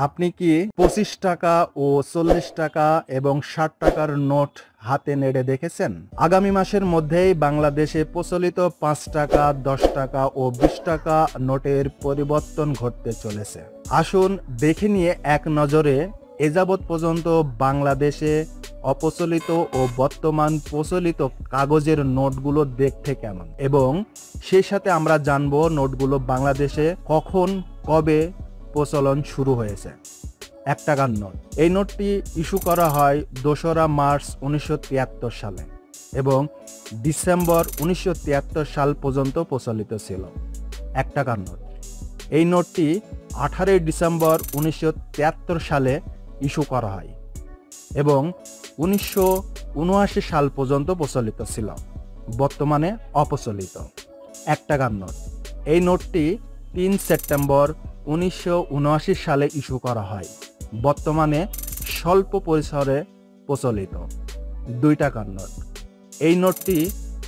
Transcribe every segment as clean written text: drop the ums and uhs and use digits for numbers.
আপনি কি 25 টাকা ও 40 টাকা এবং 60 টাকার নোট হাতে নেড়ে দেখেছেন? আগামী মাসের মধ্যেই বাংলাদেশে প্রচলিত 5 টাকা, 10 টাকা ও 20 টাকা নোটের পরিবর্তন ঘটতে চলেছে। আসুন দেখে নিয়ে এক নজরে এযাবৎ পর্যন্ত বাংলাদেশে অপ্রচলিত ও বর্তমান প্রচলিত কাগজের নোটগুলো দেখতে কেমন, এবং সেই সাথে আমরা জানবো নোটগুলো বাংলাদেশে কখন কবে প্রচলন শুরু হয়েছে। 1 টাকার নোট, এই নোটটি ইস্যু করা হয় 2রা মার্চ 1973 সালে এবং ডিসেম্বর 1973 সাল পর্যন্ত প্রচলিত ছিল। 1 টাকার নোট, এই নোটটি 18 ডিসেম্বর 1973 সালে ইস্যু করা হয় এবং 1979 সাল পর্যন্ত প্রচলিত ছিল, বর্তমানে অপ্রচলিত। 1 টাকার নোট, এই নোটটি 3 সেপ্টেম্বর 1979 সালে ইস্যু করা হয়, বর্তমানে স্বল্প পরিসরে প্রচলিত। 2 টাকার নোট, এই নোটটি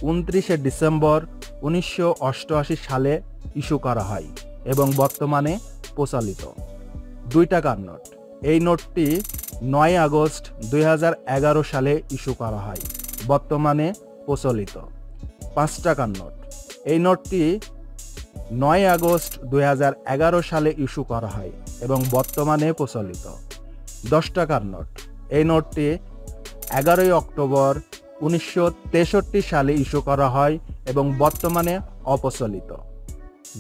29 ডিসেম্বর 1988 সালে ইস্যু করা হয় এবং বর্তমানে প্রচলিত। 2 টাকার নোট, এই নোটটি 9 আগস্ট 2011 সালে ইস্যু করা হয়, বর্তমানে প্রচলিত। 5 টাকার নোট, এই নোটটি 9 আগস্ট 2011 সালে ইস্যু করা হয় এবং বর্তমানে প্রচলিত। 10 টাকার নোট, এই নোটটি 11 অক্টোবর 1963 সালে ইস্যু করা হয় এবং বর্তমানে অপ্রচলিত।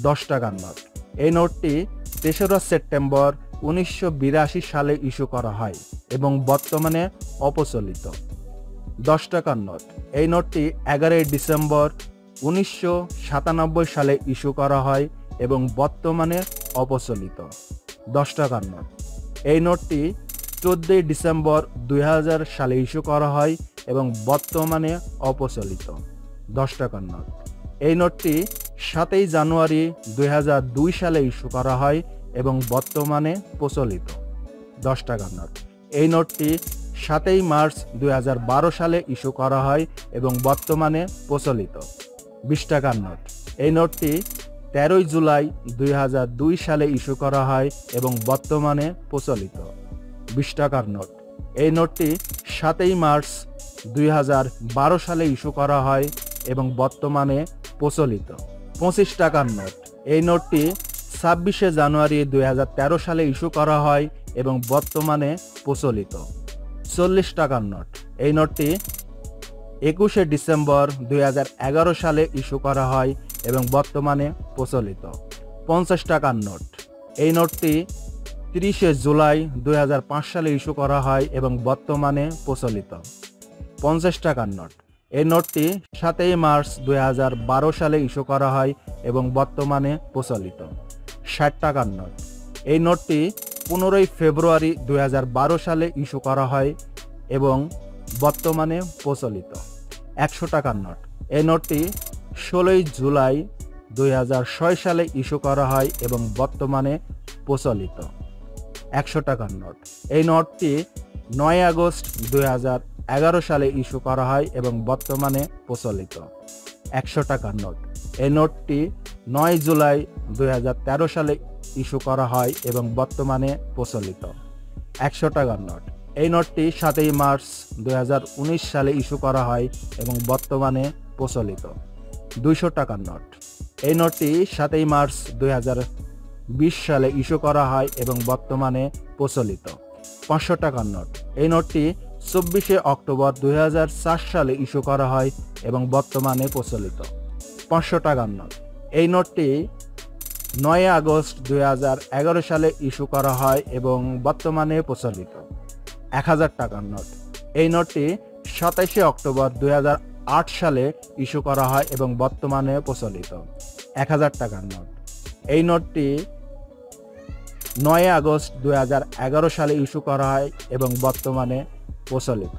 10 টাকার নোট, এই নোটটি 3রা সেপ্টেম্বর 1982 সালে ইস্যু করা হয় এবং বর্তমানে অপ্রচলিত। 10 টাকার নোট, এই নোটটি 11 ডিসেম্বর 1997 সালে ইস্যু করা হয় এবং বর্তমানে অপ্রচলিত। 10 টাকার নোট, এই নোটটি 14 ডিসেম্বর 2000 সালে ইস্যু করা হয় এবং বর্তমানে অপ্রচলিত। 10 টাকার নোট, এই নোটটি 7 জানুয়ারি 2002 সালে ইস্যু করা হয় এবং বর্তমানে প্রচলিত। 10 টাকার নোট, এই নোটটি 7 মার্চ 2012 সালে ইস্যু করা হয় এবং বর্তমানে প্রচলিত। 20 টাকার নোট, এই নোটটি 13 জুলাই 2002 সালে ইস্যু করা হয় এবং বর্তমানে প্রচলিত। 20 টাকার নোট, এই নোটটি 7 মার্চ 2012 সালে ইস্যু করা হয় এবং বর্তমানে প্রচলিত। 25 টাকার নোট, এই নোটটি 26 জানুয়ারি 2013 সালে ইস্যু করা হয় এবং বর্তমানে প্রচলিত। 40 টাকার নোট, এই নোটটি 21 ডিসেম্বর 2011 সালে ইস্যু করা হয় এবং বর্তমানে প্রচলিত। 50 টাকার নোট, এই নোটটি 30 জুলাই 2005 সালে ইস্যু করা হয় এবং বর্তমানে প্রচলিত। 50 টাকার নোট, এই নোটটি 7 মার্চ 2012 সালে ইস্যু করা হয় এবং বর্তমানে প্রচলিত। 60 টাকার নোট, এই নোটটি 15 ফেব্রুয়ারি 2012 সালে ইস্যু করা হয় এবং বর্তমানে প্রচলিত। 100 টাকার নোট, এই নোটটি 16 জুলাই 2006 সালে ইস্যু করা হয় এবং বর্তমানে প্রচলিত। 100 টাকার নোট, এই নোটটি 9 আগস্ট 2011 সালে ইস্যু করা হয় এবং বর্তমানে প্রচলিত। 100 টাকার নোট, এই নোটটি 9 জুলাই 2013 সালে ইস্যু করা হয় এবং বর্তমানে প্রচলিত। 100 টাকার নোট, এই নোটটি 7 মার্চ 2019 সালে ইস্যু করা হয় এবং বর্তমানে প্রচলিত। 200 টাকার নোট, এই নোটটি 7 মার্চ 2020 সালে ইস্যু করা হয় এবং বর্তমানে প্রচলিত। 500 টাকার নোট, এই নোটটি 24 অক্টোবর 2004 সালে ইস্যু করা হয় এবং বর্তমানে প্রচলিত। 500 টাকার নোট, এই নোটটি 9 আগস্ট 2011 সালে ইস্যু করা হয় এবং বর্তমানে প্রচলিত। 1000 টাকার নোট, এই নোটটি 27 অক্টোবর 2008 সালে ইস্যু করা হয় এবং বর্তমানে প্রচলিত। 1000 টাকার নোট, এই নোটটি 9 আগস্ট 2011 সালে ইস্যু করা হয় এবং বর্তমানে প্রচলিত।